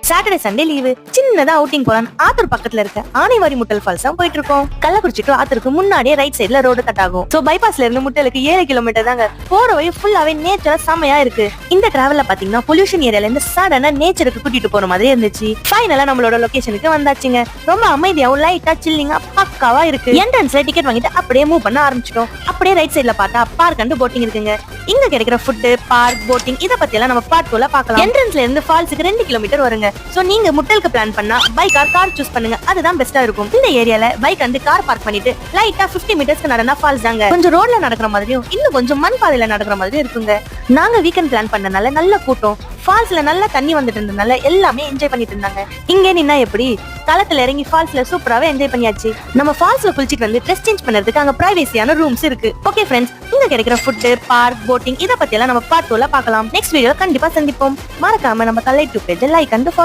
Saturday Sunday leave, சின்னதா outing போலான்னு ஆத்தூர் பக்கத்துல இருக்க ஆனைவாரி முட்டல் ஃபால்ஸ் தான் போயிட்டு இருக்கோம். கள்ளக்குறிச்சி டு ஆத்தூருக்கு முன்னாடியே ரைட் சைடுல ரோடு கட் ஆகும். சோ பைபாஸ்ல இருந்து முட்டலுக்கு 7 கிலோமீட்டர் தாங்க. போற வழி ஃபுல்லாவே நேச்சரா செமையா இருக்கு. இந்த டிராவல்ல பாத்தீங்கன்னா பொல்யூஷன் ஏரியால இருந்து சடனா நேச்சருக்கு கூட்டிட்டு போற மாதிரி இருந்துச்சு. ஃபைனலா நம்மளோட லொகேஷனுக்கு வந்தாச்சுங்க. ரொம்ப அமைதியாவும் லைட்டா சில்லிங்கா பக்காவா இருக்கு. என்ட்ரன்ஸ்ல டிக்கெட் வாங்கிட்டு அப்படியே மூவ் பண்ண ஆரம்பிச்சிட்டோம். அப்படியே ரைட் சைடுல பார்த்தா பார்க் அண்ட் போட்டிங் இருக்குங்க. இங்க கிடைக்கிற ஃபுட், பார்க், போட்டிங் இத பத்தி எல்லாம் நம்ம பார்ட் 2ல பார்க்கலாம். என்ட்ரன்ஸ்ல இருந்து ஃபால்ஸ்க்கு 2 கிலோமீட்டர் வருங்க. சோ நீங்க முட்டலுக்கு பிளான் பண்ணா பைக் ஆர் கார் சூஸ் பண்ணுங்க, அதுதான் பெஸ்டா இருக்கும். இந்த ஏரியால பைக் அண்ட் கார் பார்க் பண்ணிட்டு லைட்டா 50 மீட்டர்ஸ்க்கு நடந்தா ஃபால்ஸ் தாங்க. கொஞ்சம் ரோட்ல நடக்கிற மாதிரியும் இன்னும் கொஞ்சம் மண் பாதையில நடக்கிற மாதிரியும் இருக்குங்க. நாங்க வீக்கெண்ட் பிளான் பண்ணனால நல்ல கூட்டம், ஃபால்ஸ்ல நல்லா தண்ணி வந்துட்டு இருந்தனால எல்லாமே என்ஜாய் பண்ணிட்டு இருந்தாங்க. இங்க நின்னா எப்படி களத்துல இறங்கி ஃபால்ஸ்ல சூப்பராவே என்ஜாய் பண்ணியாச்சு. நம்ம ஃபால்ஸ்ல குளிச்சிட்டு வந்து ட்ரெஸ் சேஞ்ச் பண்றதுக்கு அங்க பிரைவேசியான ரூம்ஸ் இருக்கு. ஓகே ஃப்ரெண்ட்ஸ், இங்க கிடைக்கிற ஃபுட், பார்க், போட்டிங் இத பத்தி எல்லாம் நம்ம பார்ட் 2ல பார்க்கலாம். நெக்ஸ்ட் வீடியோ கண்டிப்பா சந்திப்போம். மறக்காம நம்ம கலை 2 பேஜ் லைக் அண்ட் ஃபாலோ